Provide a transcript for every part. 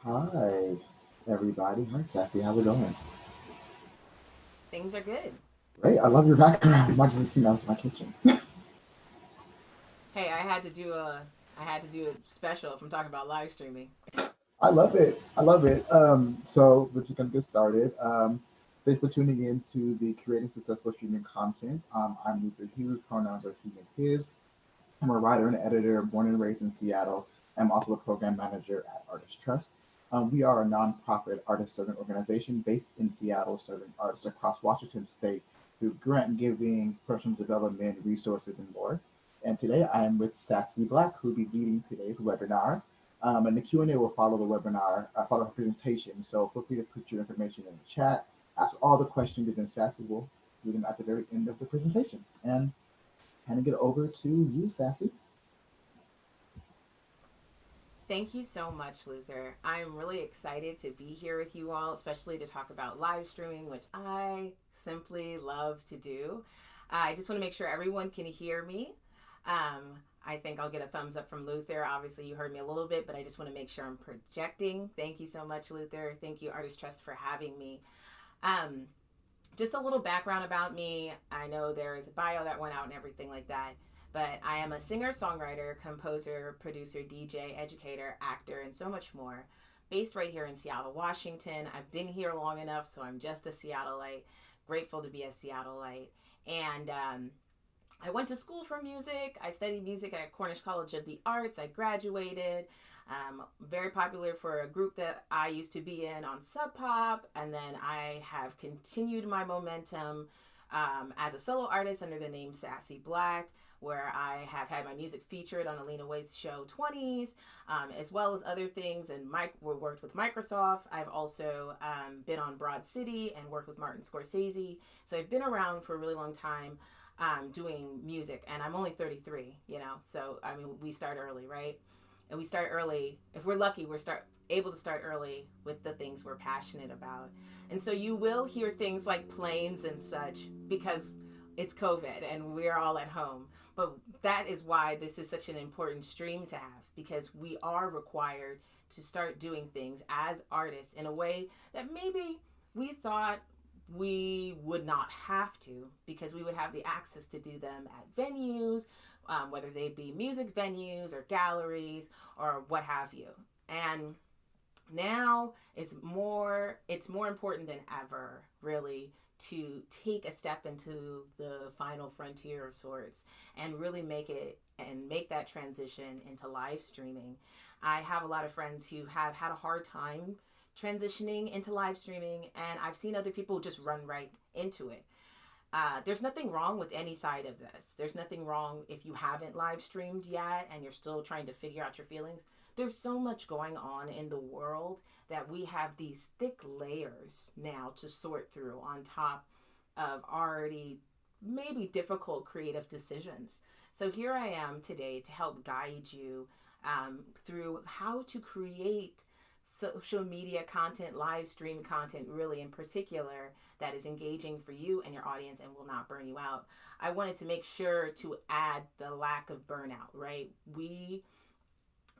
Hi, everybody. Hi, Sassy. How's it going? Things are good. Great. I love your background. Much as seen out my kitchen. Hey, I had to do a special if I'm talking about live streaming. I love it. I love it. So we're just gonna get started. Thanks for tuning in to the Creating Successful Streaming Content. I'm Luther Hughes. Pronouns are he and his. I'm a writer and editor, born and raised in Seattle. I'm also a program manager at Artist Trust. We are a nonprofit artist-serving organization based in Seattle, serving artists across Washington State through grant giving, personal development, resources, and more. And today I am with Sassy Black, who will be leading today's webinar. And the Q&A will follow the webinar, follow the presentation. So feel free to put your information in the chat, ask all the questions, and then Sassy will do them at the very end of the presentation. And handing it over to you, Sassy. Thank you so much, Luther. I'm really excited to be here with you all, especially to talk about live streaming, which I simply love to do. I just want to make sure everyone can hear me. I think I'll get a thumbs up from Luther. Obviously, you heard me a little bit, but I just want to make sure I'm projecting. Thank you so much, Luther. Thank you, Artist Trust, for having me. Um, just a little background about me. I know there is a bio that went out and everything like that, but I am a singer, songwriter, composer, producer, DJ, educator, actor, and so much more. Based right here in Seattle, Washington. I've been here long enough, so I'm just a Seattleite. Grateful to be a Seattleite. And I went to school for music. I studied music at Cornish College of the Arts. I graduated. Very popular for a group that I used to be in on Sub Pop, and then I have continued my momentum as a solo artist under the name SassyBlack, where I have had my music featured on Alina Waite's show Twenties, as well as other things. And Mike worked with Microsoft. I've also been on Broad City and worked with Martin Scorsese. So I've been around for a really long time doing music, and I'm only 33. So I mean, we start early, right? And we start early. If we're lucky, we're start able to start early with the things we're passionate about. And so you will hear things like planes and such because it's COVID and we're all at home. But that is why this is such an important stream to have, because we are required to start doing things as artists in a way that maybe we thought we would not have to, because we would have the access to do them at venues, whether they be music venues or galleries or what have you. And now it's more important than ever, really, to take a step into the final frontier of sorts and really make that transition into live streaming. I have a lot of friends who have had a hard time transitioning into live streaming, and I've seen other people just run right into it. There's nothing wrong with any side of this. There's nothing wrong if you haven't live streamed yet and you're still trying to figure out your feelings. There's so much going on in the world that we have these thick layers now to sort through on top of already maybe difficult creative decisions. So here I am today to help guide you through how to create social media content, live stream content, really in particular, that is engaging for you and your audience and will not burn you out. I wanted to make sure to add the lack of burnout, right? We,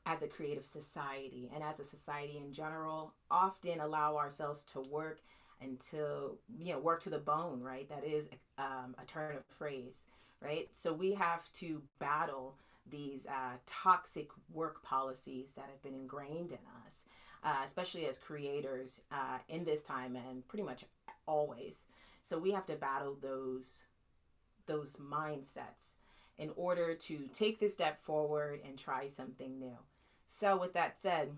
as a creative society and as a society in general, often allow ourselves to work until, work to the bone, right? That is a turn of phrase, right? So we have to battle these toxic work policies that have been ingrained in us, especially as creators in this time and pretty much always. So we have to battle those mindsets in order to take this step forward and try something new. So with that said,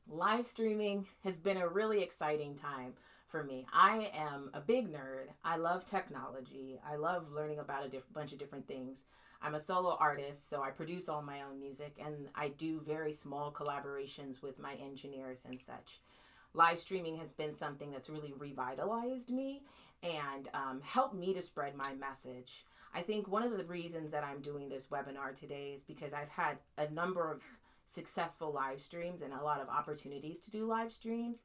live streaming has been a really exciting time for me. I am a big nerd. I love technology. I love learning about a bunch of different things. I'm a solo artist, so I produce all my own music, and I do very small collaborations with my engineers and such. Live streaming has been something that's really revitalized me and helped me to spread my message. I think one of the reasons that I'm doing this webinar today is because I've had a number of successful live streams and a lot of opportunities to do live streams.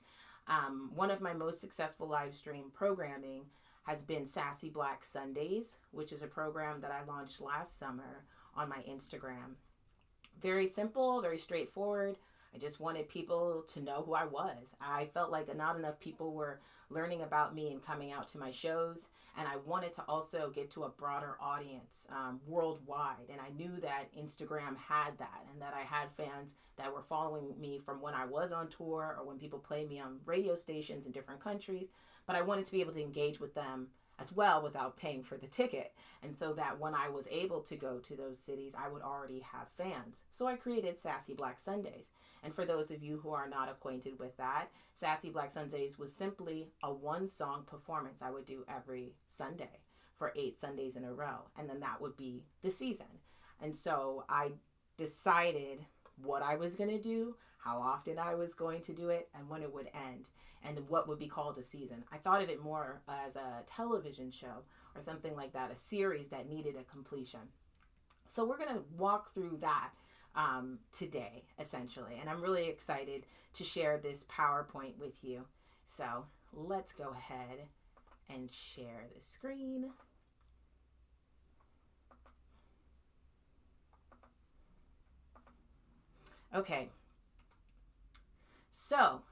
One of my most successful live stream programming has been Sassy Black Sundays, which is a program that I launched last summer on my Instagram. Very simple, very straightforward. I just wanted people to know who I was. I felt like not enough people were learning about me and coming out to my shows. And I wanted to also get to a broader audience worldwide. And I knew that Instagram had that, and that I had fans that were following me from when I was on tour or when people played me on radio stations in different countries. But I wanted to be able to engage with them as well without paying for the ticket. And so that when I was able to go to those cities, I would already have fans. So I created Sassy Black Sundays. And for those of you who are not acquainted with that, Sassy Black Sundays was simply a one song performance I would do every Sunday for 8 Sundays in a row. And then that would be the season. And so I decided what I was going to do, how often I was going to do it, and when it would end, and what would be called a season. I thought of it more as a television show or something like that, a series that needed a completion. So we're going to walk through that today, essentially. And I'm really excited to share this PowerPoint with you. So let's go ahead and share the screen. Okay. So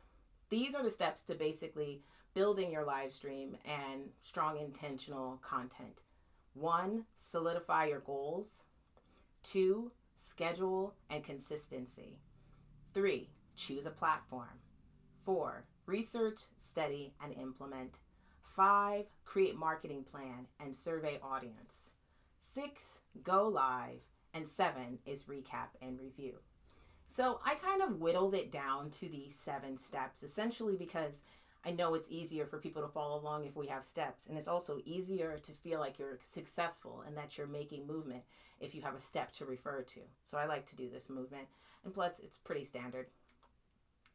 these are the steps to basically building your live stream and strong intentional content. 1, solidify your goals. 2, schedule and consistency. 3, choose a platform. 4, research, study, and implement. 5, create marketing plan and survey audience. 6, go live. And 7 is recap and review. So I kind of whittled it down to these 7 steps, essentially because I know it's easier for people to follow along if we have steps. And it's also easier to feel like you're successful and that you're making movement if you have a step to refer to. So I like to do this movement. And plus, it's pretty standard.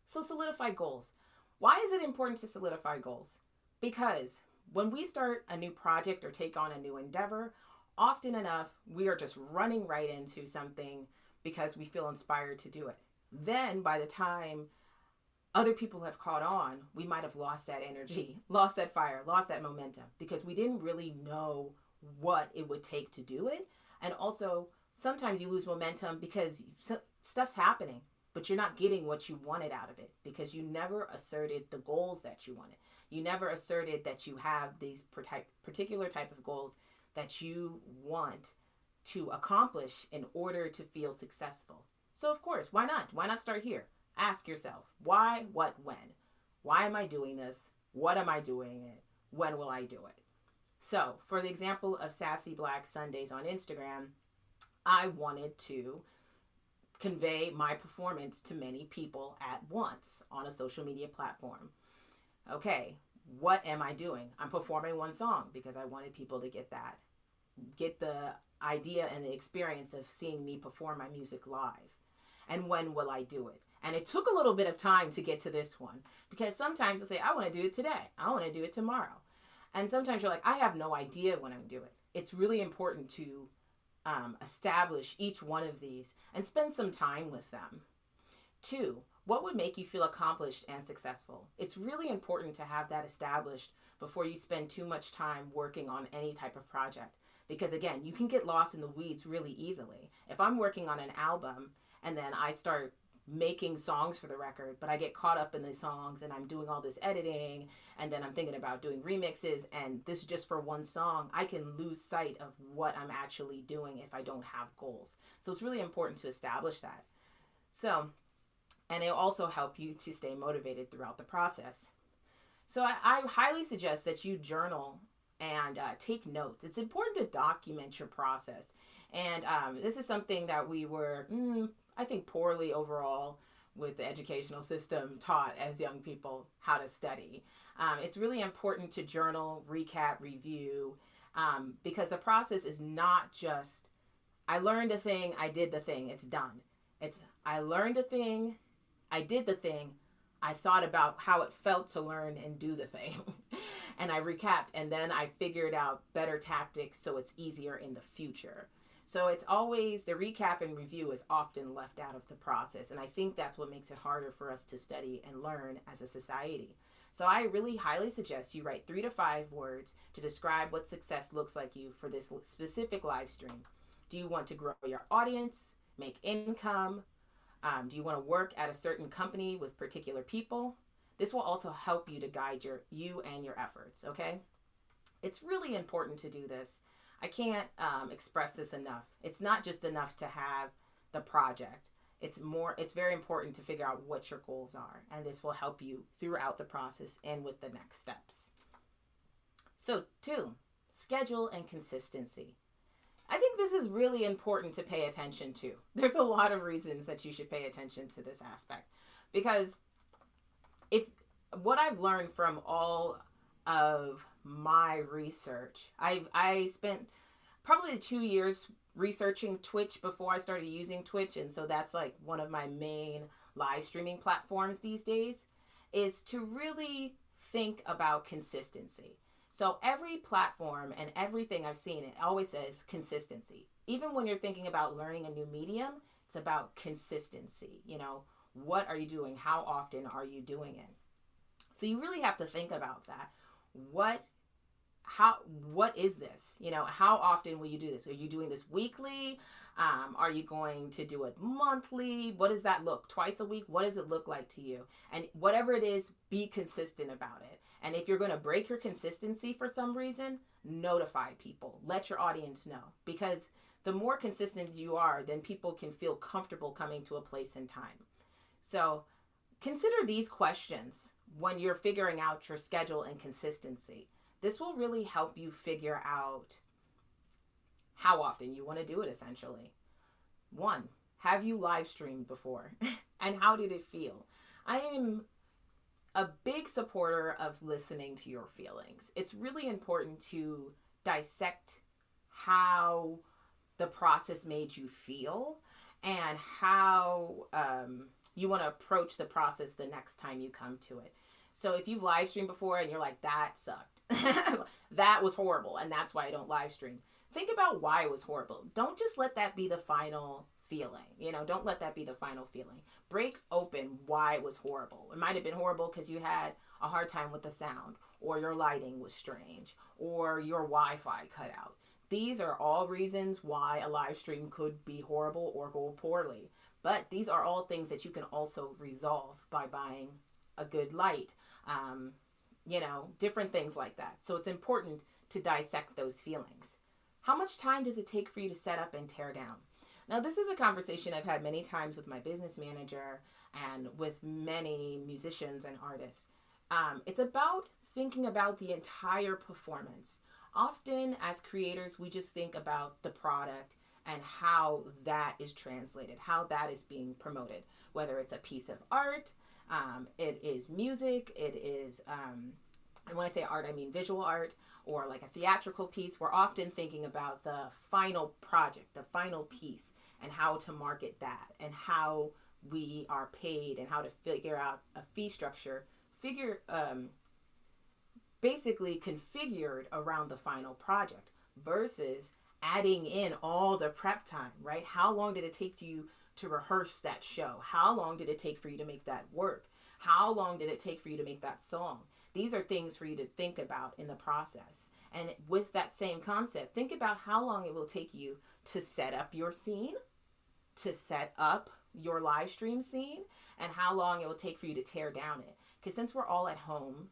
So solidify goals. Why is it important to solidify goals? Because when we start a new project or take on a new endeavor, often enough, we are just running right into something because we feel inspired to do it. Then by the time other people have caught on, we might have lost that energy, lost that fire, lost that momentum because we didn't really know what it would take to do it. And also, sometimes you lose momentum because stuff's happening, but you're not getting what you wanted out of it because you never asserted the goals that you wanted. You never asserted that you have these particular type of goals that you want to accomplish in order to feel successful. So of course, why not? Why not start here? Ask yourself, why, what, when? Why am I doing this? What am I doing it? When will I do it? So for the example of Sassy Black Sundays on Instagram, I wanted to convey my performance to many people at once on a social media platform. Okay, what am I doing? I'm performing one song because I wanted people to get the idea and the experience of seeing me perform my music live. And when will I do it? And it took a little bit of time to get to this one because sometimes you'll say, I want to do it today. I want to do it tomorrow. And sometimes you're like, I have no idea when I'm going to do it. It's really important to establish each one of these and spend some time with them. 2, what would make you feel accomplished and successful? It's really important to have that established before you spend too much time working on any type of project. Because again, you can get lost in the weeds really easily. If I'm working on an album and then I start making songs for the record, but I get caught up in the songs and I'm doing all this editing and then I'm thinking about doing remixes and this is just for one song, I can lose sight of what I'm actually doing if I don't have goals. So it's really important to establish that. So, and it'll also help you to stay motivated throughout the process. So I highly suggest that you journal and take notes. It's important to document your process. And this is something that we were, I think, poorly overall with the educational system taught as young people how to study. It's really important to journal, recap, review, because the process is not just, I learned a thing, I did the thing, it's done. It's, I learned a thing, I did the thing, I thought about how it felt to learn and do the thing. And I recapped, and then I figured out better tactics so it's easier in the future. So it's always, the recap and review is often left out of the process. And I think that's what makes it harder for us to study and learn as a society. So I really highly suggest you write 3 to 5 words to describe what success looks like you for this specific live stream. Do you want to grow your audience, make income, Do you want to work at a certain company with particular people? This will also help you to guide you and your efforts, okay? It's really important to do this. I can't express this enough. It's not just enough to have the project. It's very important to figure out what your goals are, and this will help you throughout the process and with the next steps. So 2, schedule and consistency. I think this is really important to pay attention to. There's a lot of reasons that you should pay attention to this aspect, because if what I've learned from all of my research, I spent probably 2 years researching Twitch before I started using Twitch, and so that's like one of my main live streaming platforms these days, is to really think about consistency. So every platform and everything I've seen, it always says consistency. Even when you're thinking about learning a new medium, it's about consistency. You know, what are you doing? How often are you doing it? So you really have to think about that. What is this? You know, how often will you do this? Are you doing this weekly? Are you going to do it monthly? What does that look? Twice a week? What does it look like to you? And whatever it is, be consistent about it. And if you're going to break your consistency for some reason, notify people. Let your audience know. Because the more consistent you are, then people can feel comfortable coming to a place and time. So consider these questions when you're figuring out your schedule and consistency. This will really help you figure out how often you want to do it, essentially. 1, have you live streamed before? And how did it feel? I am a big supporter of listening to your feelings. It's really important to dissect how the process made you feel and how you want to approach the process the next time you come to it. So if you've live streamed before and you're like, that sucked, that was horrible, and that's why I don't live stream, think about why it was horrible. Don't just let that be the final feeling. You know, don't let that be the final feeling. Break open why it was horrible. It might have been horrible because you had a hard time with the sound, or your lighting was strange, or your Wi-Fi cut out. These are all reasons why a live stream could be horrible or go poorly. But these are all things that you can also resolve by buying a good light, you know, different things like that. So it's important to dissect those feelings. How much time does it take for you to set up and tear down? Now, this is a conversation I've had many times with my business manager and with many musicians and artists. It's about thinking about the entire performance. Often as creators, we just think about the product and how that is translated, how that is being promoted, whether it's a piece of art, it is music, it is, and when I say art, I mean visual art, or like a theatrical piece. We're often thinking about the final project, the final piece, and how to market that, and how we are paid, and how to figure out a fee structure, basically configured around the final project, versus adding in all the prep time, right? How long did it take you to rehearse that show? How long did it take for you to make that work? How long did it take for you to make that song? These are things for you to think about in the process. And with that same concept, think about how long it will take you to set up your scene, to set up your live stream scene, and how long it will take for you to tear down it. Because since we're all at home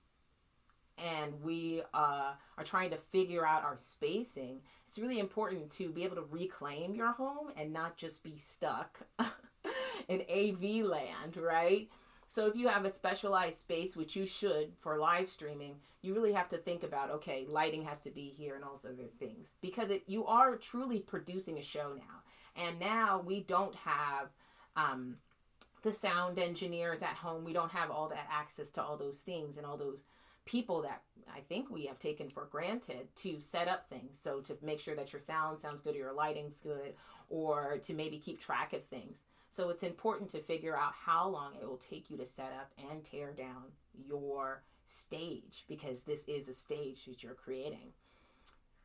and we are trying to figure out our spacing, it's really important to be able to reclaim your home and not just be stuck in AV land, right? So if you have a specialized space, which you should for live streaming, you really have to think about, okay, lighting has to be here and all those other things, because you are truly producing a show now. And now we don't have the sound engineers at home. We don't have all that access to all those things and all those people that I think we have taken for granted to set up things. So to make sure that your sound sounds good or your lighting's good, or to maybe keep track of things. So it's important to figure out how long it will take you to set up and tear down your stage, because this is a stage that you're creating.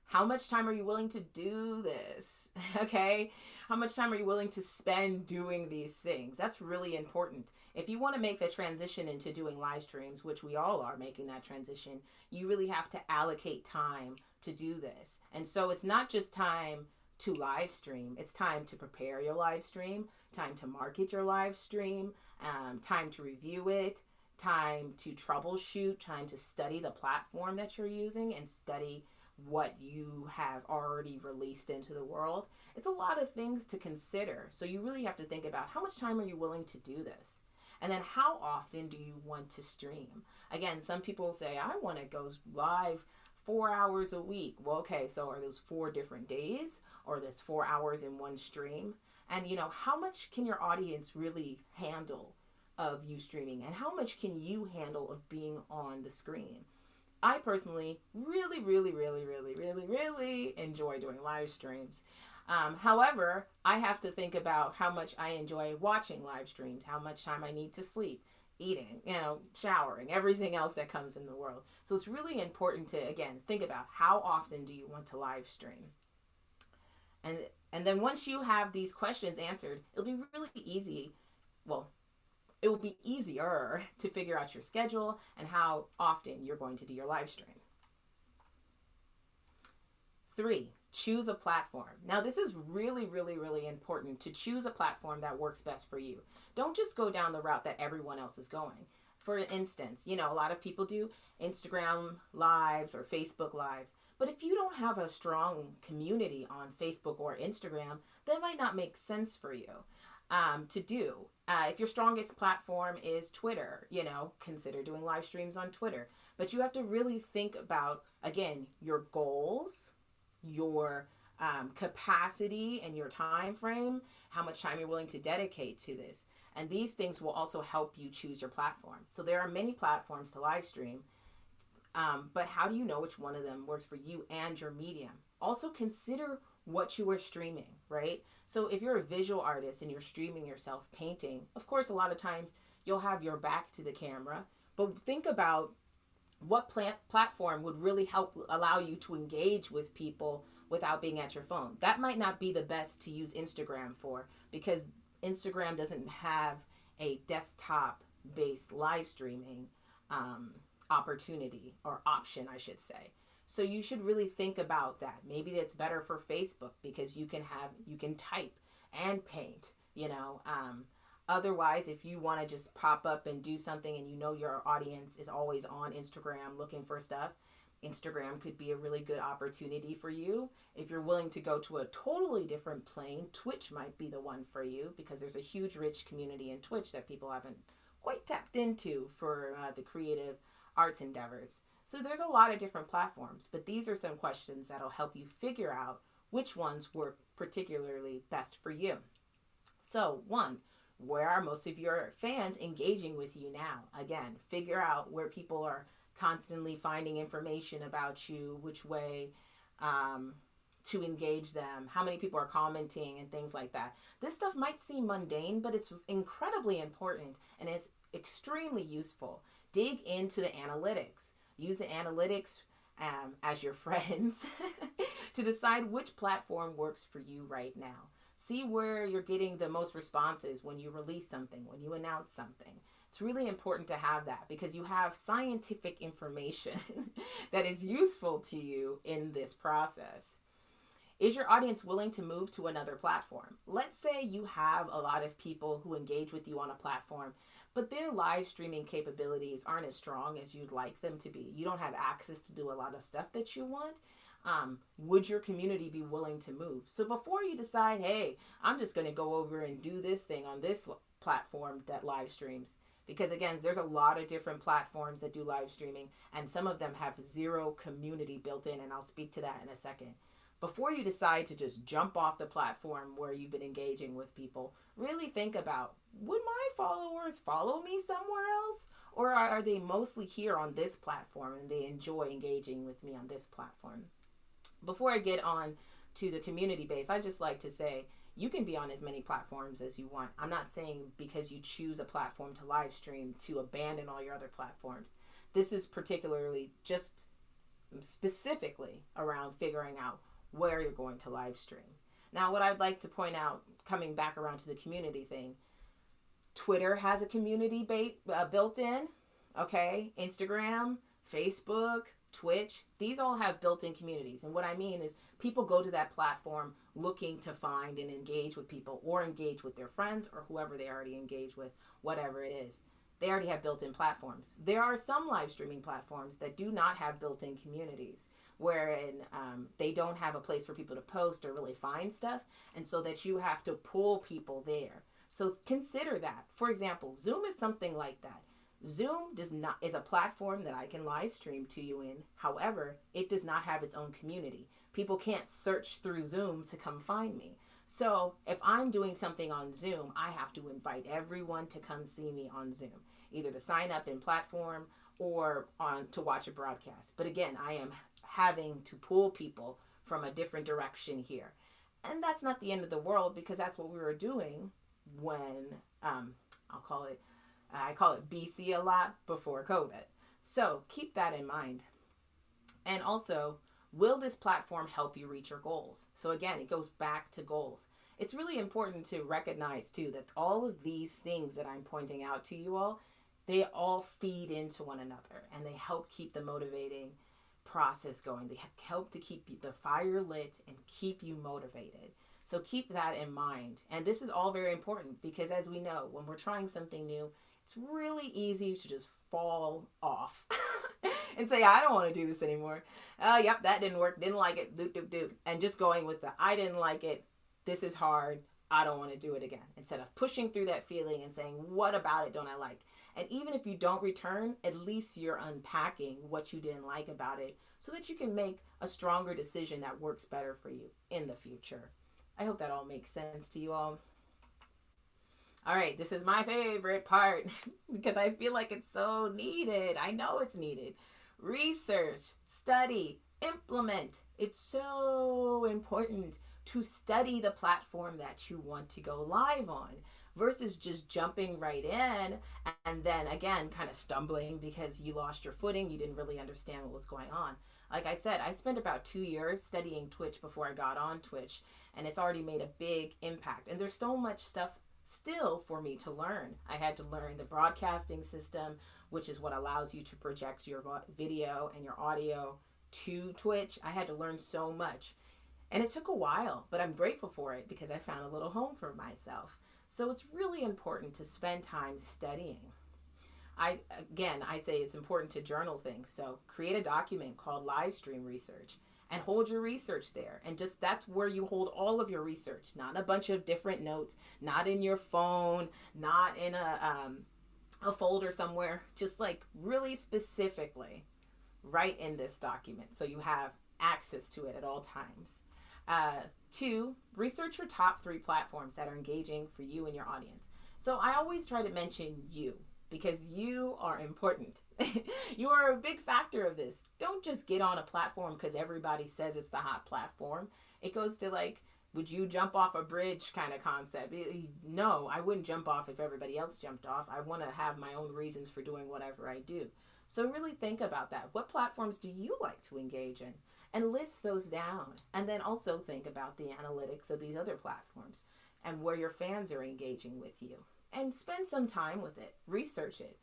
How much time are you willing to do this? Okay? How much time are you willing to spend doing these things? That's really important. If you want to make the transition into doing live streams, which we all are making that transition, you really have to allocate time to do this. And so it's not just time to live stream. It's time to prepare your live stream, time to market your live stream, time to review it, time to troubleshoot, time to study the platform that you're using and study what you have already released into the world. It's a lot of things to consider. So you really have to think about how much time are you willing to do this? And then how often do you want to stream? Again, some people say, I want to go live 4 hours a week. Well, okay, so are those 4 different days, or this 4 hours in one stream? And how much can your audience really handle of you streaming, and how much can you handle of being on the screen? I personally really, really, really, really, really, really enjoy doing live streams. However, I have to think about how much I enjoy watching live streams, how much time I need to sleep, eating, showering, everything else that comes in the world. So it's really important to, again, think about how often do you want to live stream? And then once you have these questions answered, it'll be really easy. Well, it will be easier to figure out your schedule and how often you're going to do your live stream. 3, choose a platform. Now, this is really, really, really important to choose a platform that works best for you. Don't just go down the route that everyone else is going. For instance, a lot of people do Instagram lives or Facebook lives. But if you don't have a strong community on Facebook or Instagram, that might not make sense for you to do. If your strongest platform is Twitter, consider doing live streams on Twitter. But you have to really think about, again, your goals, your capacity and your time frame, how much time you're willing to dedicate to this. And these things will also help you choose your platform. So there are many platforms to live stream, but how do you know which one of them works for you and your medium? Also consider what you are streaming, right? So if you're a visual artist and you're streaming yourself painting, of course, a lot of times you'll have your back to the camera, but think about what platform would really help allow you to engage with people without being at your phone. That might not be the best to use Instagram for, because Instagram doesn't have a desktop-based live streaming opportunity, or option, I should say. So you should really think about that. Maybe it's better for Facebook because you can type and paint, Otherwise, if you want to just pop up and do something and your audience is always on Instagram looking for stuff, Instagram could be a really good opportunity for you. If you're willing to go to a totally different plane, Twitch might be the one for you, because there's a huge, rich community in Twitch that people haven't quite tapped into for the creative arts endeavors. So there's a lot of different platforms, but these are some questions that'll help you figure out which ones work particularly best for you. So 1, where are most of your fans engaging with you now? Again, figure out where people are constantly finding information about you, which way to engage them, how many people are commenting and things like that. This stuff might seem mundane, but it's incredibly important and it's extremely useful. Dig into the analytics. Use the analytics as your friends to decide which platform works for you right now. See where you're getting the most responses when you release something, when you announce something. It's really important to have that, because you have scientific information that is useful to you in this process. Is your audience willing to move to another platform? Let's say you have a lot of people who engage with you on a platform, but their live streaming capabilities aren't as strong as you'd like them to be. You don't have access to do a lot of stuff that you want. Would your community be willing to move? So before you decide, hey, I'm just going to go over and do this thing on this platform that live streams, because again, there's a lot of different platforms that do live streaming, and some of them have zero community built in, and I'll speak to that in a second. Before you decide to just jump off the platform where you've been engaging with people, really think about, would my followers follow me somewhere else? Or are they mostly here on this platform and they enjoy engaging with me on this platform? Before I get on to the community base, I just like to say, you can be on as many platforms as you want. I'm not saying because you choose a platform to live stream to abandon all your other platforms. This is particularly just specifically around figuring out where you're going to live stream. Now, what I'd like to point out, coming back around to the community thing, Twitter has a community built in, okay? Instagram, Facebook, Twitch, these all have built-in communities. And what I mean is people go to that platform looking to find and engage with people, or engage with their friends or whoever they already engage with, whatever it is. They already have built-in platforms. There are some live streaming platforms that do not have built-in communities, wherein they don't have a place for people to post or really find stuff, and so that you have to pull people there. So consider that. For example, Zoom is something like that. Zoom is a platform that I can live stream to you in. However, it does not have its own community. People can't search through Zoom to come find me. So if I'm doing something on Zoom, I have to invite everyone to come see me on Zoom, either to sign up in platform or on to watch a broadcast. But again, I am having to pull people from a different direction here. And that's not the end of the world, because that's what we were doing when I call it BC a lot, before COVID. So keep that in mind. And also, will this platform help you reach your goals? So again, it goes back to goals. It's really important to recognize too that all of these things that I'm pointing out to you all, they all feed into one another, and they help keep the motivating process going. They help to keep the fire lit and keep you motivated. So keep that in mind. And this is all very important, because as we know, when we're trying something new, it's really easy to just fall off and say, I don't want to do this anymore. Yep, that didn't work. Didn't like it. Doop, doop, doop. And just going with the, I didn't like it. This is hard. I don't want to do it again. Instead of pushing through that feeling and saying, what about it don't I like? And even if you don't return, at least you're unpacking what you didn't like about it, so that you can make a stronger decision that works better for you in the future. I hope that all makes sense to you all. All right, this is my favorite part because I feel like it's so needed. I know it's needed. Research, study, implement. It's so important to study the platform that you want to go live on, versus just jumping right in and then again kind of stumbling because you lost your footing. You didn't really understand what was going on. Like I said, I spent about 2 years studying Twitch before I got on Twitch, and it's already made a big impact. And there's so much stuff still for me to learn. I had to learn the broadcasting system, which is what allows you to project your video and your audio to Twitch. I had to learn so much, and it took a while, but I'm grateful for it because I found a little home for myself. So it's really important to spend time studying. I say it's important to journal things. So create a document called live stream research and hold your research there. And just, that's where you hold all of your research, not a bunch of different notes, not in your phone, not in a folder somewhere, just like really specifically right in this document, so you have access to it at all times. 2, research your top 3 platforms that are engaging for you and your audience. So I always try to mention you, because you are important. You are a big factor of this. Don't just get on a platform because everybody says it's the hot platform. It goes to like, would you jump off a bridge kind of concept? No, I wouldn't jump off if everybody else jumped off. I want to have my own reasons for doing whatever I do. So really think about that. What platforms do you like to engage in? And list those down. And then also think about the analytics of these other platforms and where your fans are engaging with you. And spend some time with it. Research it.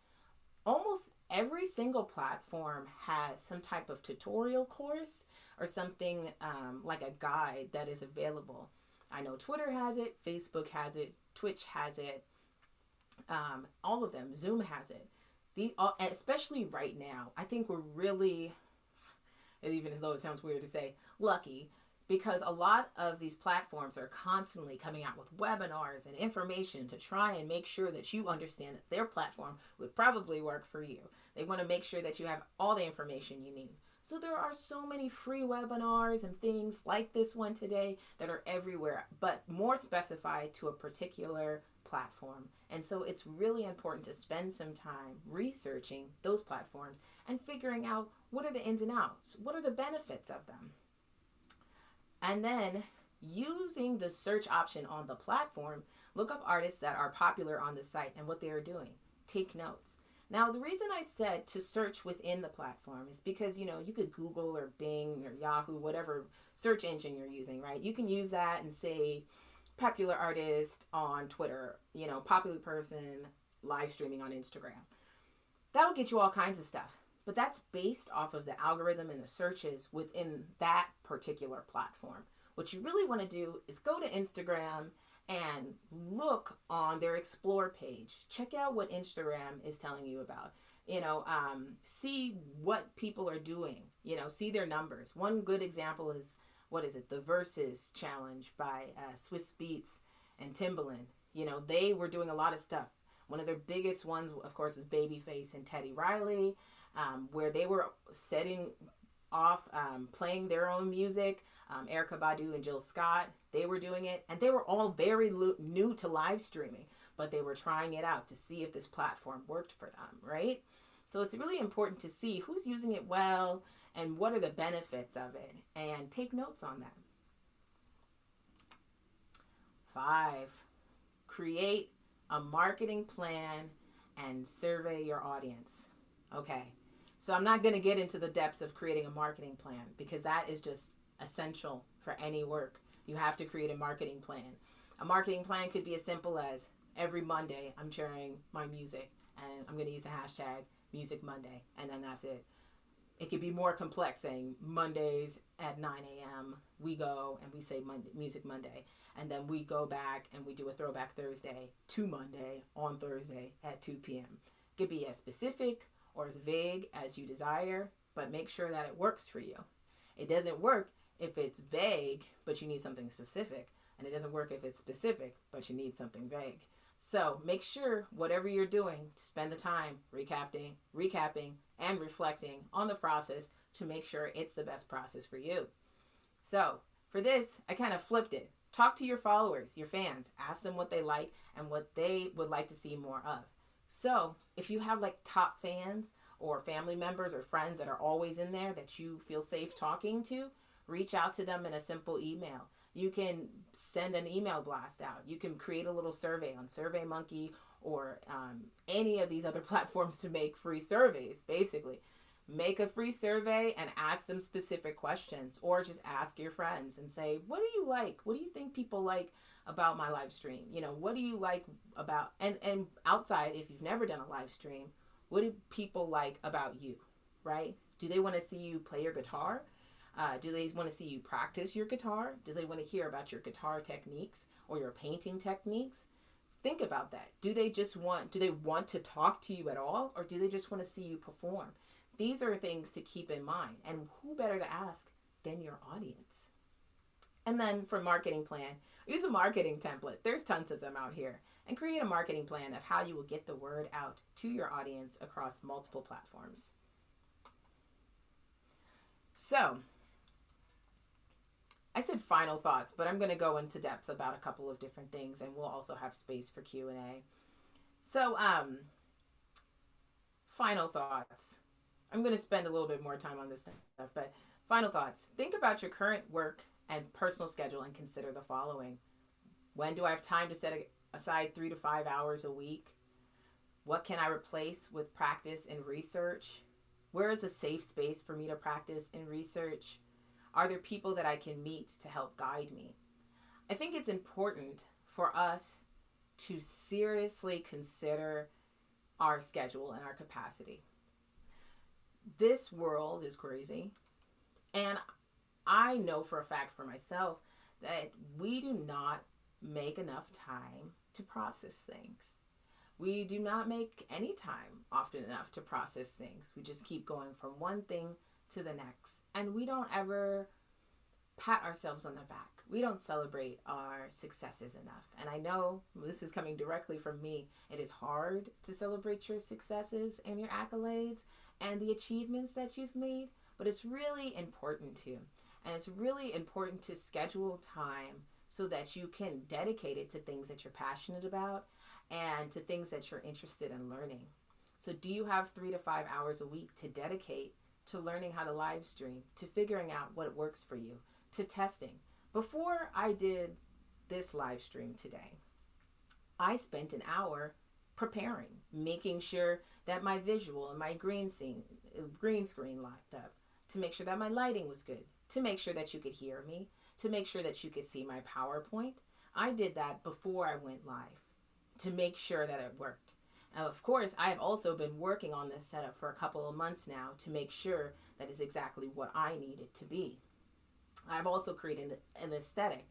Almost every single platform has some type of tutorial course or something like a guide that is available. I know Twitter has it, Facebook has it, Twitch has it, all of them. Zoom has it. Especially right now, I think we're really, even as though it sounds weird to say, lucky, because a lot of these platforms are constantly coming out with webinars and information to try and make sure that you understand that their platform would probably work for you. They want to make sure that you have all the information you need. So there are so many free webinars and things like this one today that are everywhere, but more specified to a particular platform. And so it's really important to spend some time researching those platforms and figuring out what are the ins and outs, what are the benefits of them. And then using the search option on the platform, look up artists that are popular on the site and what they are doing. Take notes. Now, the reason I said to search within the platform is because, you could Google or Bing or Yahoo, whatever search engine you're using, right? You can use that and say popular artist on Twitter, popular person live streaming on Instagram. That'll get you all kinds of stuff. But that's based off of the algorithm and the searches within that particular platform. What you really want to do is go to Instagram and look on their explore page. Check out what Instagram is telling you about. See what people are doing. See their numbers. One good example is, what is it? The Versus Challenge by Swiss Beats and Timbaland. They were doing a lot of stuff. One of their biggest ones, of course, was Babyface and Teddy Riley, where they were setting off, playing their own music. Erykah Badu and Jill Scott, they were doing it, and they were all very new to live streaming, but they were trying it out to see if this platform worked for them, right? So it's really important to see who's using it well and what are the benefits of it, and take notes on that. 5, create a marketing plan and survey your audience. Okay, so I'm not going to get into the depths of creating a marketing plan because that is just essential for any work. You have to create a marketing plan. A marketing plan could be as simple as every Monday I'm sharing my music and I'm going to use the hashtag Music Monday, and then that's it. It could be more complex, saying Mondays at 9 a.m. we go and we say Music Monday, and then we go back and we do a throwback Thursday to Monday on Thursday at 2 p.m. It could be as specific or as vague as you desire, but make sure that it works for you. It doesn't work if it's vague, but you need something specific, and it doesn't work if it's specific, but you need something vague. So make sure whatever you're doing, spend the time recapping, and reflecting on the process to make sure it's the best process for you. So for this, I kind of flipped it. Talk to your followers, your fans. Ask them what they like and what they would like to see more of. So if you have like top fans or family members or friends that are always in there that you feel safe talking to, reach out to them in a simple email. You can send an email blast out. You can create a little survey on SurveyMonkey or any of these other platforms to make free surveys, basically. Make a free survey and ask them specific questions, or just ask your friends and say, what do you like? What do you think people like about my live stream? What do you like about, and outside, if you've never done a live stream, what do people like about you, right? Do they want to see you play your guitar? Do they want to see you practice your guitar? Do they want to hear about your guitar techniques or your painting techniques? Think about that. Do they want to talk to you at all, or do they just want to see you perform? These are things to keep in mind, and who better to ask than your audience? And then for marketing plan, use a marketing template. There's tons of them out here, and create a marketing plan of how you will get the word out to your audience across multiple platforms. So I said final thoughts, but I'm going to go into depth about a couple of different things, and we'll also have space for Q&A. So, final thoughts. I'm going to spend a little bit more time on this stuff, but final thoughts. Think about your current work and personal schedule and consider the following. When do I have time to set aside 3 to 5 hours a week? What can I replace with practice and research? Where is a safe space for me to practice and research? Are there people that I can meet to help guide me? I think it's important for us to seriously consider our schedule and our capacity. This world is crazy, and I know for a fact for myself that we do not make enough time to process things. We do not make any time often enough to process things. We just keep going from one thing to the next, and we don't ever pat ourselves on the back. We don't celebrate our successes enough. And I know this is coming directly from me. It is hard to celebrate your successes and your accolades and the achievements that you've made, but it's really important to. And it's really important to schedule time so that you can dedicate it to things that you're passionate about and to things that you're interested in learning. So do you have 3 to 5 hours a week to dedicate to learning how to live stream, to figuring out what works for you, to testing? Before I did this live stream today, I spent an hour preparing, making sure that my visual and my green screen lined up, to make sure that my lighting was good, to make sure that you could hear me, to make sure that you could see my PowerPoint. I did that before I went live to make sure that it worked. Of course, I have also been working on this setup for a couple of months now to make sure that is exactly what I need it to be. I've also created an aesthetic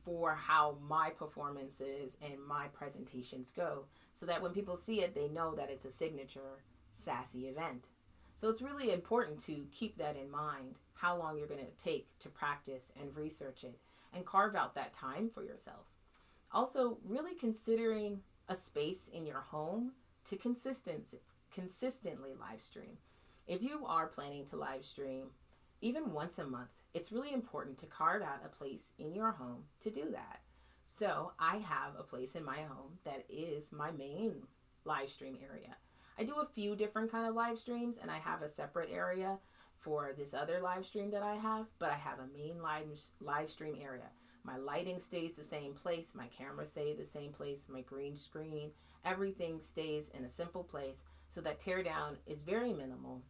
for how my performances and my presentations go, so that when people see it, they know that it's a signature Sassy event. So it's really important to keep that in mind, how long you're going to take to practice and research it, and carve out that time for yourself. Also, really considering a space in your home to consistently live stream. If you are planning to live stream even once a month, it's really important to carve out a place in your home to do that. So I have a place in my home that is my main live stream area. I do a few different kind of live streams, and I have a separate area for this other live stream that I have, but I have a main live stream area. My lighting stays the same place, my camera stays the same place, my green screen, everything stays in a simple place, so that teardown is very minimal,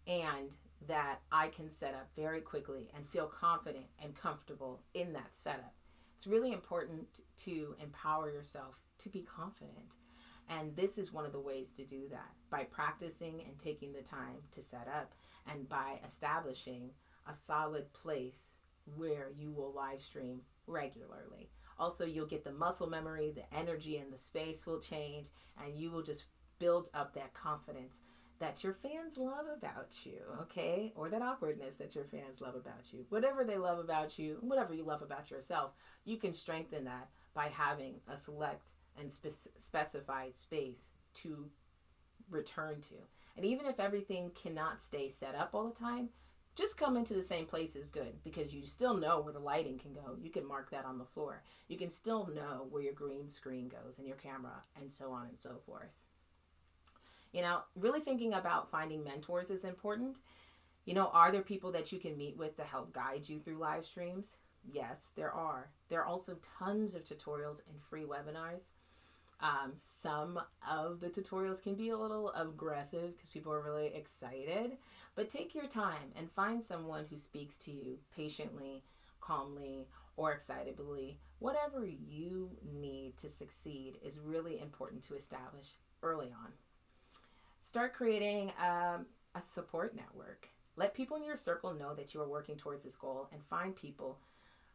and that I can set up very quickly and feel confident and comfortable in that setup. It's really important to empower yourself to be confident. And this is one of the ways to do that, by practicing and taking the time to set up, and by establishing a solid place where you will live stream regularly. Also, you'll get the muscle memory, the energy and the space will change, and you will just build up that confidence that your fans love about you, okay? Or that awkwardness that your fans love about you. Whatever they love about you, whatever you love about yourself, you can strengthen that by having a select and specified space to return to. And even if everything cannot stay set up all the time, just come into the same place is good, because you still know where the lighting can go. You can mark that on the floor. You can still know where your green screen goes and your camera, and so on and so forth. You know, really thinking about finding mentors is important. You know, are there people that you can meet with to help guide you through live streams? Yes, there are. There are also tons of tutorials and free webinars. Some of the tutorials can be a little aggressive because people are really excited, but take your time and find someone who speaks to you patiently, calmly, or excitedly. Whatever you need to succeed is really important to establish early on. Start creating a support network. Let people in your circle know that you are working towards this goal, and find people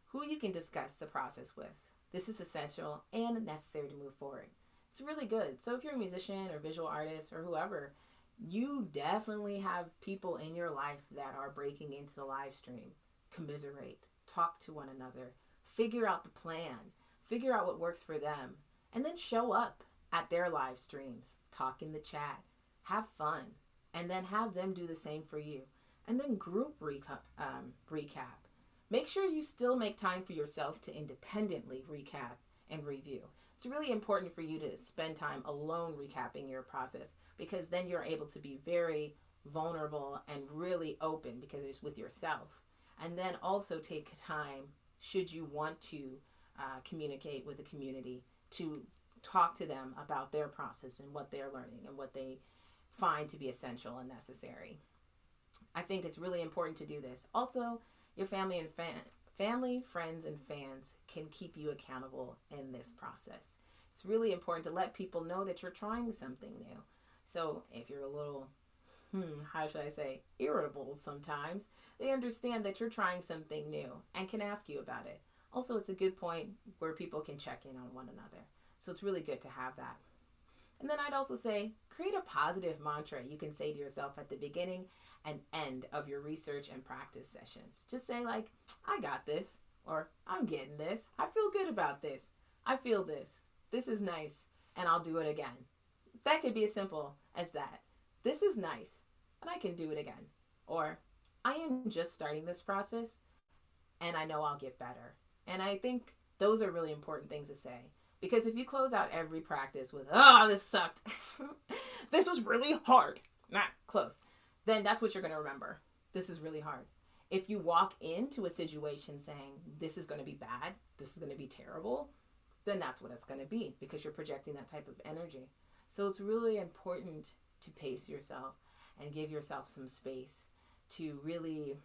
who you can discuss the process with. This is essential and necessary to move forward. It's really good. So if you're a musician or visual artist or whoever, you definitely have people in your life that are breaking into the live stream. Commiserate, talk to one another, figure out the plan, figure out what works for them, and then show up at their live streams, talk in the chat, have fun, and then have them do the same for you. And then group recap. Make sure you still make time for yourself to independently recap and review. It's really important for you to spend time alone recapping your process, because then you're able to be very vulnerable and really open, because it's with yourself. And then also take time, should you want to communicate with the community, to talk to them about their process and what they're learning and what they find to be essential and necessary. I think it's really important to do this. Also, your family, friends, and fans can keep you accountable in this process. It's really important to let people know that you're trying something new. So if you're a little, how should I say, irritable sometimes, they understand that you're trying something new and can ask you about it. Also, it's a good point where people can check in on one another. So it's really good to have that. And then I'd also say, create a positive mantra you can say to yourself at the beginning and end of your research and practice sessions. Just say like, I got this, or I'm getting this. I feel good about this. I feel this. This is nice, and I'll do it again. That could be as simple as that. This is nice, and I can do it again. Or, I am just starting this process, and I know I'll get better. And I think those are really important things to say. Because if you close out every practice with, oh, this sucked. This was really hard. Close. Then that's what you're going to remember. This is really hard. If you walk into a situation saying, this is going to be bad, this is going to be terrible, then that's what it's going to be, because you're projecting that type of energy. So it's really important to pace yourself and give yourself some space to really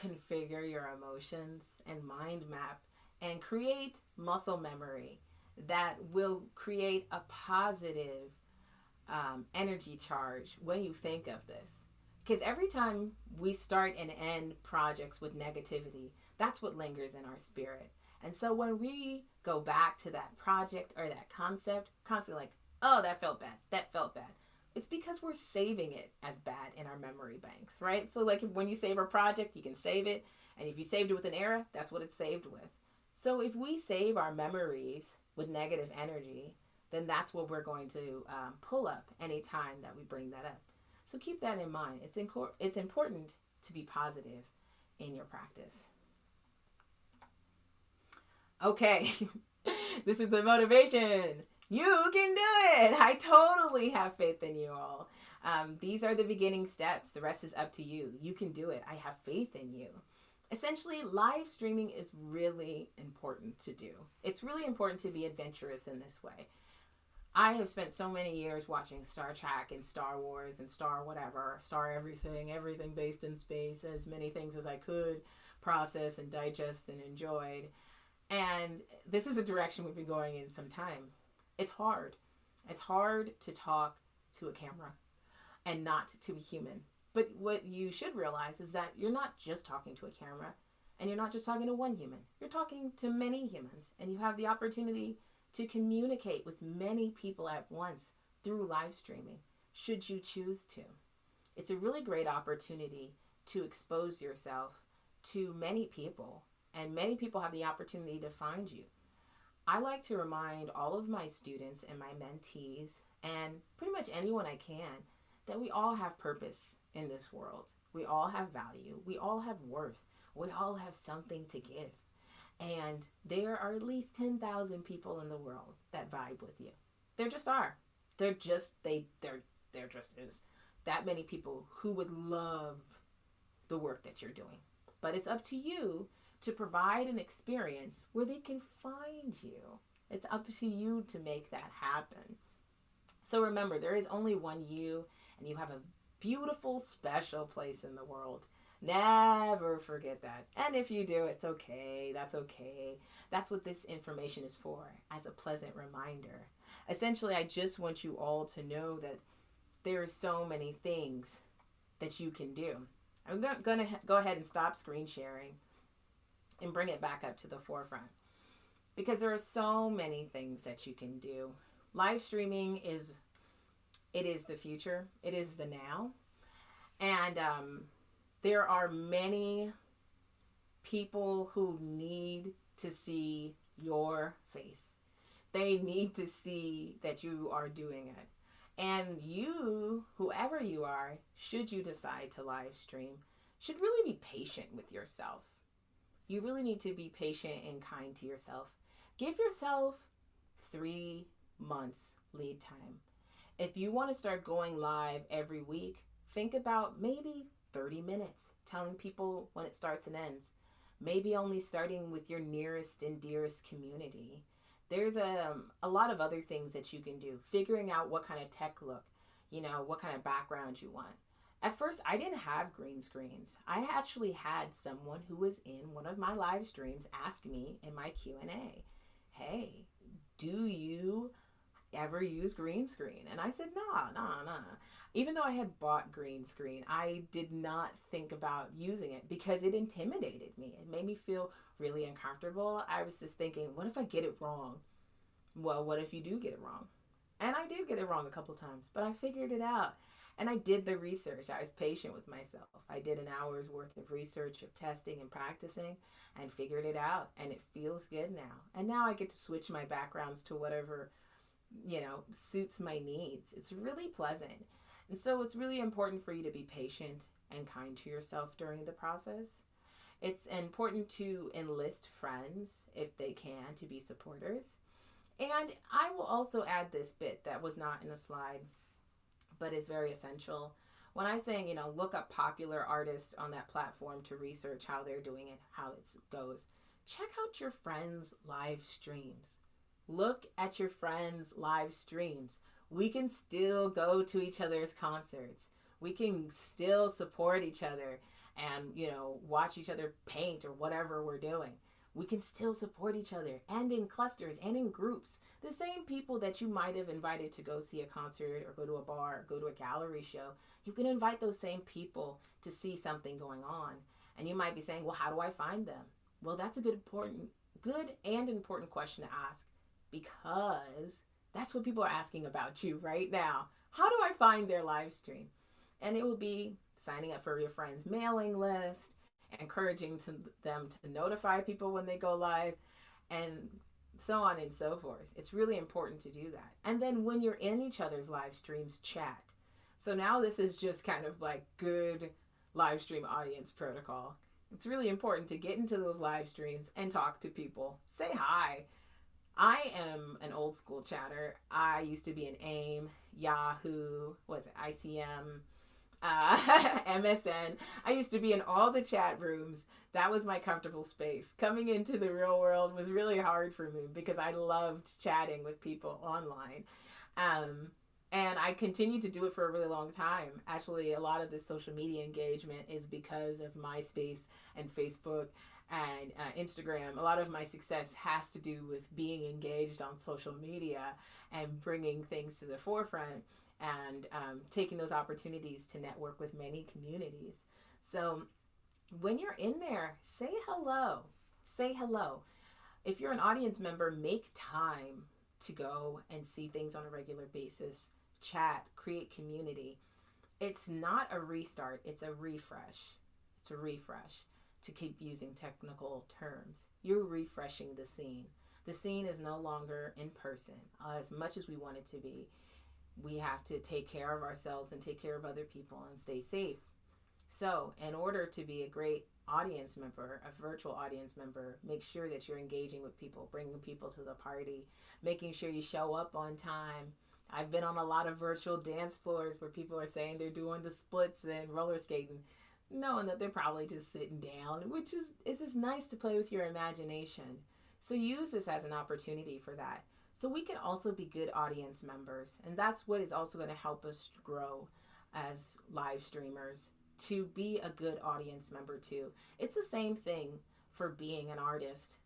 configure your emotions and mind map and create muscle memory that will create a positive energy charge when you think of this. Because every time we start and end projects with negativity, that's what lingers in our spirit. And so when we go back to that project or that concept, constantly like, oh, that felt bad, that felt bad. It's because we're saving it as bad in our memory banks, right? So like when you save a project, you can save it. And if you saved it with an era, that's what it's saved with. So if we save our memories with negative energy, then that's what we're going to pull up anytime that we bring that up. So keep that in mind. It's important to be positive in your practice. Okay, this is the motivation. You can do it. I totally have faith in you all. These are the beginning steps. The rest is up to you. You can do it. I have faith in you. Essentially, live streaming is really important to do. It's really important to be adventurous in this way. I have spent so many years watching Star Trek and Star Wars and Star whatever, Star everything based in space, as many things as I could process and digest and enjoyed. And this is a direction we've been going in some time. It's hard. It's hard to talk to a camera and not to be human. But what you should realize is that you're not just talking to a camera, and you're not just talking to one human. You're talking to many humans, and you have the opportunity to communicate with many people at once through live streaming, should you choose to. It's a really great opportunity to expose yourself to many people, and many people have the opportunity to find you. I like to remind all of my students and my mentees, and pretty much anyone I can, that we all have purpose in this world. We all have value. We all have worth. We all have something to give. And there are at least 10,000 people in the world that vibe with you. There just are. There just is that many people who would love the work that you're doing. But it's up to you to provide an experience where they can find you. It's up to you to make that happen. So remember, there is only one you, and you have a beautiful, special place in the world. Never forget that. And if you do, it's okay. That's okay. That's what this information is for, as a pleasant reminder. Essentially, I just want you all to know that there are so many things that you can do. I'm going to go ahead and stop screen sharing and bring it back up to the forefront, because there are so many things that you can do. Live streaming is the future. It is the now. And there are many people who need to see your face. They need to see that you are doing it. And you, whoever you are, should you decide to live stream, should really be patient with yourself. You really need to be patient and kind to yourself. Give yourself 3 months lead time. If you want to start going live every week, think about maybe 30 minutes, telling people when it starts and ends. Maybe only starting with your nearest and dearest community. There's a lot of other things that you can do. Figuring out what kind of tech look, what kind of background you want. At first, I didn't have green screens. I actually had someone who was in one of my live streams ask me in my Q&A, hey, do you ever use green screen? And I said, nah. Even though I had bought green screen, I did not think about using it because it intimidated me. It made me feel really uncomfortable. I was just thinking, what if I get it wrong? Well, what if you do get it wrong? And I did get it wrong a couple times, but I figured it out. And I did the research. I was patient with myself. I did an hour's worth of research, of testing and practicing, and figured it out. And it feels good now. And now I get to switch my backgrounds to whatever, suits my needs. It's really pleasant. And so it's really important for you to be patient and kind to yourself during the process. It's important to enlist friends, if they can, to be supporters. And I will also add this bit that was not in a slide, but is very essential. When I'm saying, look up popular artists on that platform to research how they're doing it, how it goes, check out your friends' live streams. Look at your friends' live streams. We can still go to each other's concerts. We can still support each other and, watch each other paint or whatever we're doing. we can still support each other, and in clusters and in groups. The same people that you might have invited to go see a concert or go to a bar or go to a gallery show, you can invite those same people to see something going on. And you might be saying, well, how do I find them? Well, that's a good and important question to ask, because that's what people are asking about you right now. How do I find their live stream? And it will be signing up for your friend's mailing list, encouraging them to notify people when they go live, and so on and so forth. It's really important to do that. And then when you're in each other's live streams, chat. So now this is just kind of like good live stream audience protocol. It's really important to get into those live streams and talk to people. Say hi. I am an old school chatter. I used to be in AIM, Yahoo, ICM, MSN. I used to be in all the chat rooms. That was my comfortable space. Coming into the real world was really hard for me because I loved chatting with people online. And I continued to do it for a really long time. Actually, a lot of this social media engagement is because of MySpace and Facebook and Instagram. A lot of my success has to do with being engaged on social media and bringing things to the forefront and taking those opportunities to network with many communities. So when you're in there, say hello. Say hello. If you're an audience member, make time to go and see things on a regular basis. Chat, create community. It's not a restart, it's a refresh. It's a refresh, to keep using technical terms. You're refreshing the scene. The scene is no longer in person. As much as we want it to be, we have to take care of ourselves and take care of other people and stay safe. So in order to be a great audience member, a virtual audience member, make sure that you're engaging with people, bringing people to the party, making sure you show up on time. I've been on a lot of virtual dance floors where people are saying they're doing the splits and roller skating, knowing that they're probably just sitting down, which is, it's just nice to play with your imagination. So use this as an opportunity for that. So we can also be good audience members. And that's what is also going to help us grow as live streamers, to be a good audience member too. It's the same thing for being an artist.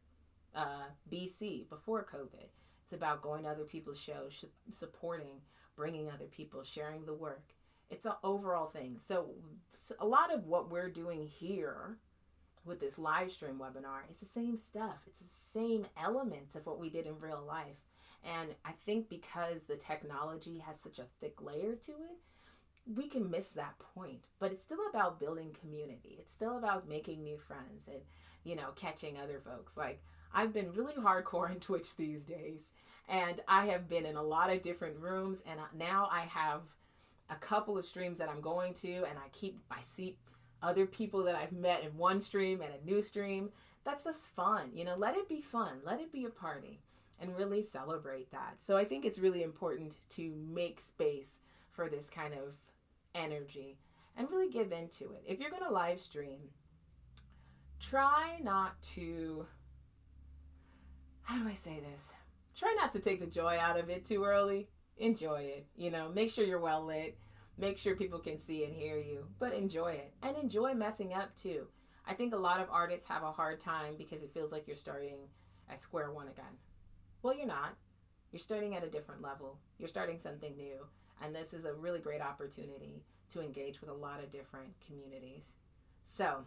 BC, before COVID, it's about going to other people's shows, supporting, bringing other people, sharing the work. It's an overall thing. So a lot of what we're doing here with this live stream webinar is the same stuff. It's the same elements of what we did in real life. And I think because the technology has such a thick layer to it, we can miss that point. But it's still about building community. It's still about making new friends and, catching other folks. Like, I've been really hardcore on Twitch these days, and I have been in a lot of different rooms, and now I have a couple of streams that I'm going to, and I see other people that I've met in one stream and a new stream. That's just fun. Let it be fun. Let it be a party and really celebrate that. So I think it's really important to make space for this kind of energy and really give into it. If you're going to live stream, try not to, how do I say this? Try not to take the joy out of it too early. Enjoy it. Make sure you're well lit. Make sure people can see and hear you, but enjoy it, and enjoy messing up too. I think a lot of artists have a hard time because it feels like you're starting at square one again. Well, you're not. You're starting at a different level. You're starting something new, and this is a really great opportunity to engage with a lot of different communities. So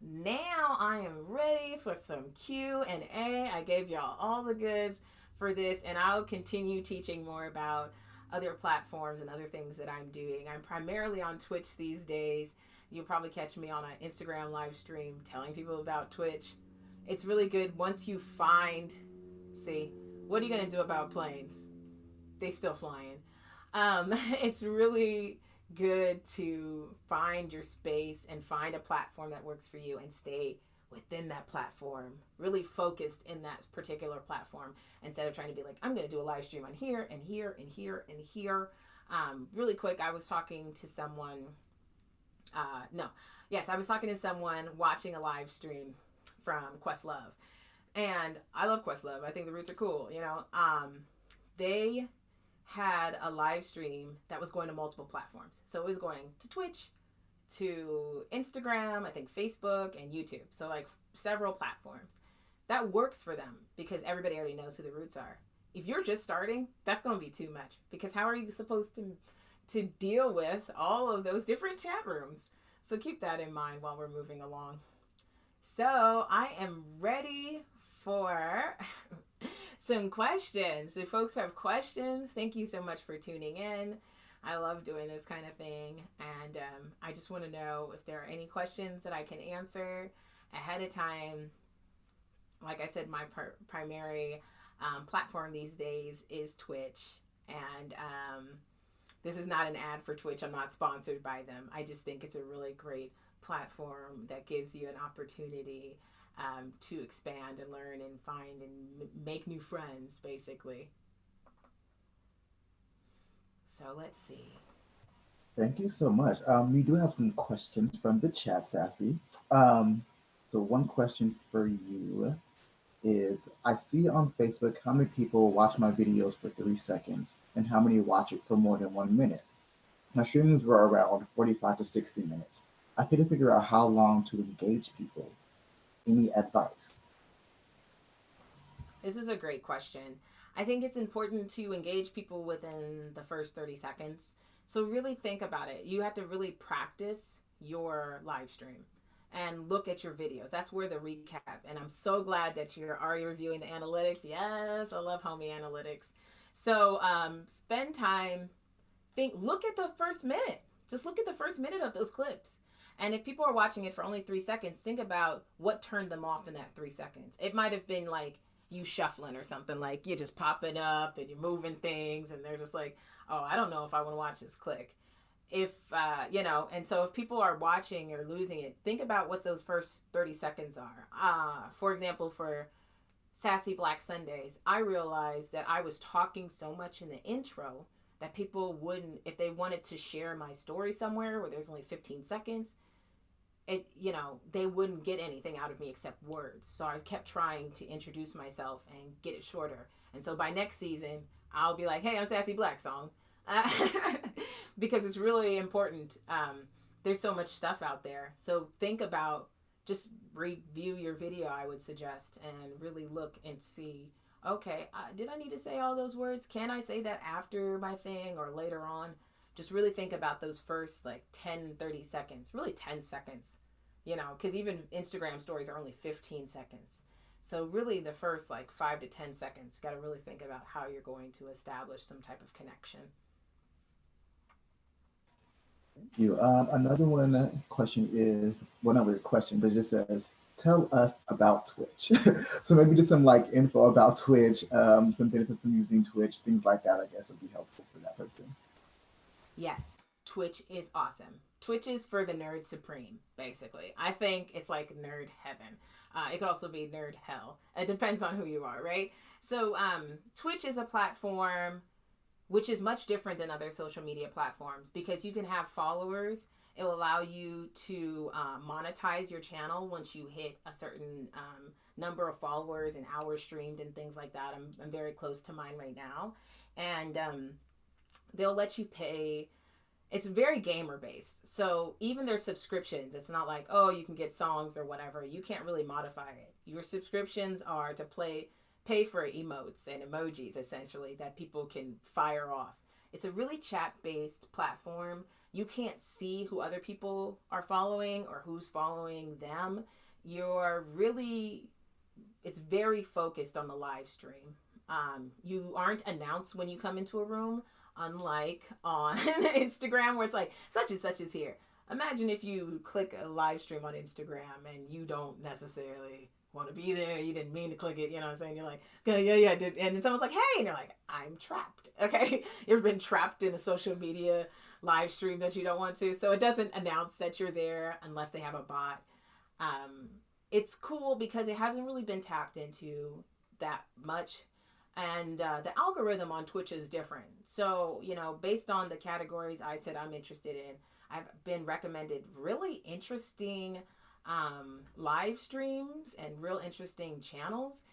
now I am ready for some Q&A. I gave y'all all the goods for this, and I'll continue teaching more about other platforms and other things that I'm doing. I'm primarily on Twitch these days. You'll probably catch me on an Instagram live stream telling people about Twitch. It's really good once you find, what are you going to do about planes? They still flying. It's really good to find your space and find a platform that works for you and stay within that platform, really focused in that particular platform, instead of trying to be like, I'm going to do a live stream on here and here and here and here. Really quick, I was talking to someone, I was talking to someone watching a live stream from Questlove, and I love Questlove. I think the roots are cool. They had a live stream that was going to multiple platforms. So it was going to Twitch, to Instagram, I think Facebook, and YouTube. So like several platforms. that works for them because everybody already knows who the roots are. If you're just starting, that's going to be too much because how are you supposed to deal with all of those different chat rooms? So keep that in mind while we're moving along. So I am ready for some questions. If folks have questions, thank you so much for tuning in. I love doing this kind of thing. And I just want to know if there are any questions that I can answer ahead of time. Like I said, my primary platform these days is Twitch. And this is not an ad for Twitch. I'm not sponsored by them. I just think it's a really great platform that gives you an opportunity to expand and learn and find and make new friends, basically. So let's see. Thank you so much. We do have some questions from the chat, Sassy. So one question for you is, I see on Facebook how many people watch my videos for 3 seconds and how many watch it for more than 1 minute. My streamings were around 45 to 60 minutes. I couldn't figure out how long to engage people. Any advice? This is a great question. I think it's important to engage people within the first 30 seconds. So really think about it. You have to really practice your live stream and look at your videos. That's where the recap. And I'm so glad that you're already reviewing the analytics. Yes, I love homie analytics. So spend time, look at the first minute. Just look at the first minute of those clips. And if people are watching it for only 3 seconds, think about what turned them off in that 3 seconds. It might have been like you shuffling or something, like you're just popping up and you're moving things and they're just like, oh, I don't know if I want to watch this click. If, and so if people are watching or losing it, think about what those first 30 seconds are. For example, for Sassy Black Sundays, I realized that I was talking so much in the intro that people wouldn't, if they wanted to share my story somewhere where there's only 15 seconds, they wouldn't get anything out of me except words. So I kept trying to introduce myself and get it shorter. And so by next season, I'll be like, hey, I'm Sassy Black song. Because it's really important. There's so much stuff out there. So think about, just review your video, I would suggest, and really look and see, okay, did I need to say all those words? Can I say that after my thing or later on? Just really think about those first 10, 30 seconds, really 10 seconds, because even Instagram stories are only 15 seconds. So really the first 5 to 10 seconds, got to really think about how you're going to establish some type of connection. Thank you. Another question is, well, not really a question, but it just says, tell us about Twitch. So maybe just some info about Twitch, some benefits from using Twitch, things like that, I guess would be helpful for that person. Yes, Twitch is awesome. Twitch is for the nerd supreme, basically. I think it's like nerd heaven. It could also be nerd hell. It depends on who you are, right? So Twitch is a platform which is much different than other social media platforms because you can have followers. It will allow you to monetize your channel once you hit a certain number of followers and hours streamed and things like that. I'm very close to mine right now. And they'll let you pay. It's very gamer based. So even their subscriptions, it's not like, oh, you can get songs or whatever. You can't really modify it. Your subscriptions are to pay for emotes and emojis, essentially, that people can fire off. It's a really chat-based platform. You can't see who other people are following or who's following them. It's very focused on the live stream. You aren't announced when you come into a room, unlike on Instagram where it's like, such and such is here. Imagine if you click a live stream on Instagram and you don't necessarily want to be there, you didn't mean to click it, you know what I'm saying? You're like, okay, yeah, I did. And then someone's like, hey, and you're like, I'm trapped. Okay, you've been trapped in a social media live stream that you don't want to. So it doesn't announce that you're there unless they have a bot. It's cool because it hasn't really been tapped into that much. And the algorithm on Twitch is different. So, based on the categories I said I'm interested in, I've been recommended really interesting live streams and real interesting channels.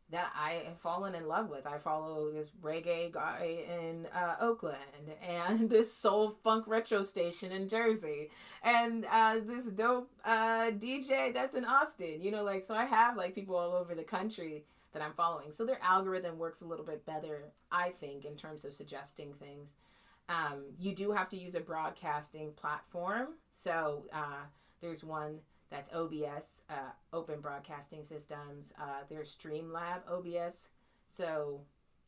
that I have fallen in love with. I follow this reggae guy in Oakland, and this soul funk retro station in Jersey, and this dope DJ that's in Austin. You know, like, so I have like people all over the country that I'm following. So their algorithm works a little bit better, I think, in terms of suggesting things. You do have to use a broadcasting platform. So there's one that's OBS, Open Broadcasting Systems. There's Streamlab OBS. So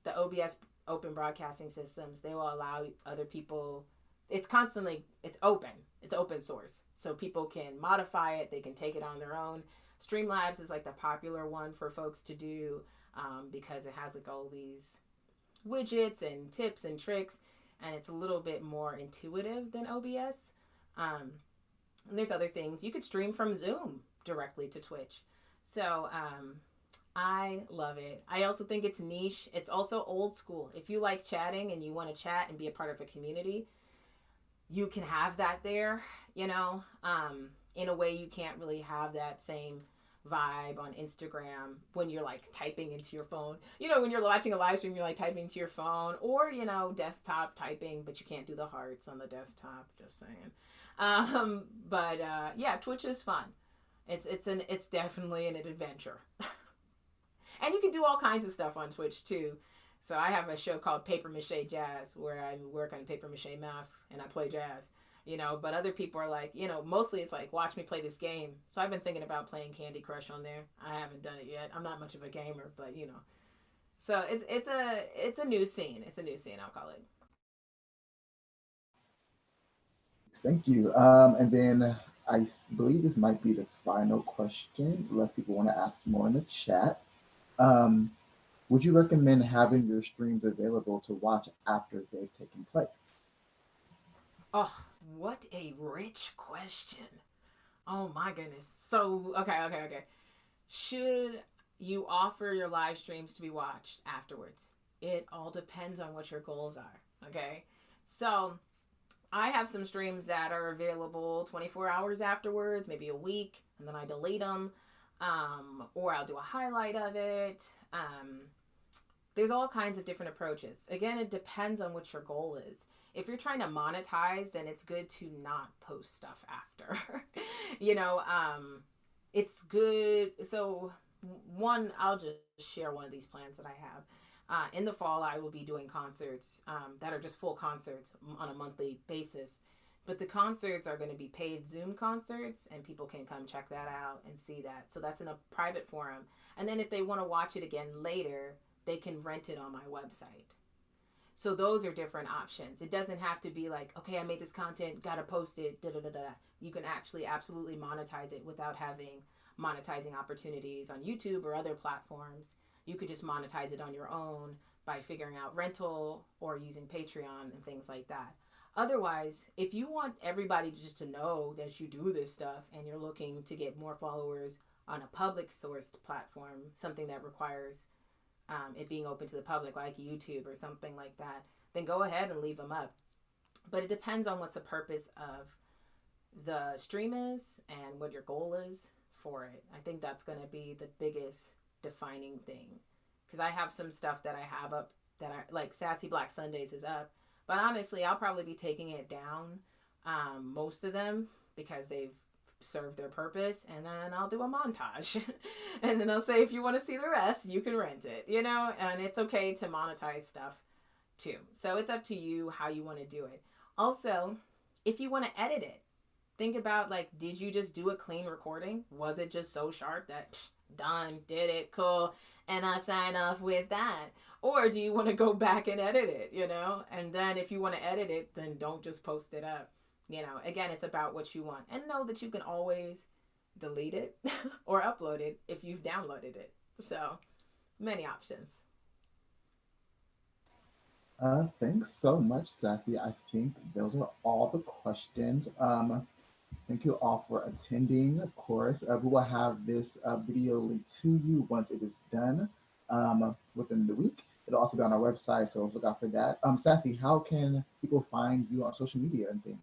the OBS, Open Broadcasting Systems, they will allow other people. It's constantly, it's open source. So people can modify it, they can take it on their own. Streamlabs is like the popular one for folks to do, because it has like all these widgets and tips and tricks, and it's a little bit more intuitive than OBS. Um, and there's other things. You could stream from Zoom directly to Twitch. So I love it. I also think it's niche. It's also old school. If you like chatting and you want to chat and be a part of a community, you can have that there, you know, in a way you can't really have that same vibe on Instagram when you're like typing into your phone. You know, when you're watching a live stream, you're like typing to your phone, or, you know, desktop typing, but you can't do the hearts on the desktop, just saying. But yeah, Twitch is fun. It's definitely an adventure. And you can do all kinds of stuff on Twitch too. So I have a show called Paper Mache Jazz where I work on paper mache masks and I play jazz. You know, but other people are like, you know, mostly it's like, watch me play this game. So I've been thinking about playing Candy Crush on there. I haven't done it yet. I'm not much of a gamer, but you know. So it's a new scene. It's a new scene, I'll call it. Thank you. And then believe this might be the final question, unless people want to ask more in the chat. Um, would you recommend having your streams available to watch after they've taken place? Oh, what a rich question. Oh my goodness. So, okay. Should you offer your live streams to be watched afterwards? It all depends on what your goals are. Okay. So, I have some streams that are available 24 hours afterwards, maybe a week, and then I delete them. Or I'll do a highlight of it. There's all kinds of different approaches. Again, it depends on what your goal is. If you're trying to monetize, then it's good to not post stuff after. you know, it's good. So, one, I'll just share one of these plans that I have. In the fall, I will be doing concerts that are just full concerts on a monthly basis. But the concerts are going to be paid Zoom concerts, and people can come check that out and see that. So that's in a private forum. And then if they want to watch it again later, they can rent it on my website. So those are different options. It doesn't have to be like, okay, I made this content, gotta post it, da da da da. You can actually absolutely monetize it without having monetizing opportunities on YouTube or other platforms. You could just monetize it on your own by figuring out rental or using Patreon and things like that. Otherwise, if you want everybody just to know that you do this stuff and you're looking to get more followers on a public sourced platform, something that requires it being open to the public, like YouTube or something like that, then go ahead and leave them up. But it depends on what the purpose of the stream is and what your goal is for it. I think that's going to be the biggest defining thing. Because I have some stuff that I have up that I like. Sassy Black Sundays is up, but honestly, I'll probably be taking it down, most of them, because they've served their purpose, and then I'll do a montage. And then I'll say, if you want to see the rest, you can rent it, you know. And it's okay to monetize stuff too. So it's up to you how you want to do it. Also, if you want to edit it, think about, like, did you just do a clean recording? Was it just so sharp that done, did it, cool, and I sign off with that? Or do you want to go back and edit it, you know? And then if you want to edit it, then don't just post it up. You know, again, it's about what you want. And know that you can always delete it or upload it if you've downloaded it. So, many options. Thanks so much, Sassy. I think those are all the questions. Thank you all for attending. Of course, we will have this video linked to you once it is done within the week. It'll also be on our website, so look out for that. Sassy, how can people find you on social media and things?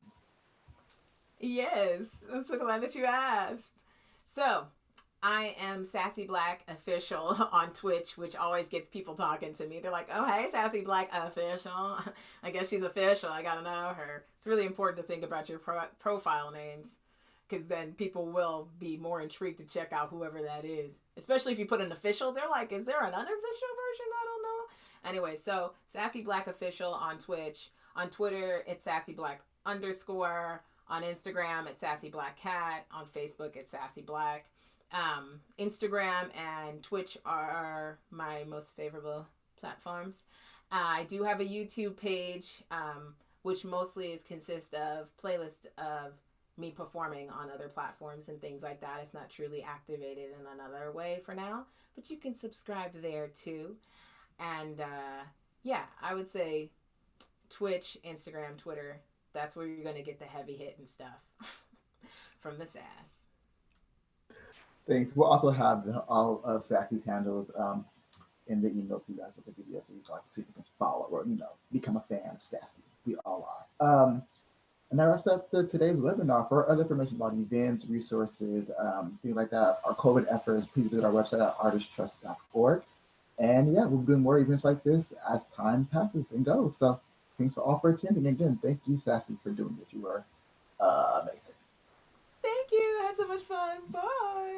Yes, I'm so glad that you asked. So, I am SassyBlackOfficial on Twitch, which always gets people talking to me. They're like, "Oh, hey, SassyBlackOfficial. I guess she's official. I gotta know her." It's really important to think about your profile names, because then people will be more intrigued to check out whoever that is. Especially if you put an official, they're like, "Is there an unofficial version? I don't know." Anyway, so SassyBlackOfficial on Twitch. On Twitter, it's SassyBlack underscore. On Instagram, it's SassyBlackCat. On Facebook, it's SassyBlack. Instagram and Twitch are my most favorable platforms. I do have a YouTube page, which mostly is consist of playlist of me performing on other platforms and things like that. It's not truly activated in another way for now, but you can subscribe there too. And yeah, I would say Twitch, Instagram, Twitter. That's where you're going to get the heavy hit and stuff from the Sass. Thanks. We'll also have all of Sassy's handles in the email to you guys with the video, so you can follow or become a fan of Sassy. We all are. And that wraps up today's webinar. For other information about events, resources, things like that, our COVID efforts, please visit our website at artisttrust.org. And yeah, we'll be doing more events like this as time passes and goes. So thanks for all for attending. Again, thank you, Sassy, for doing this. You are amazing. Thank you. I had so much fun. Bye.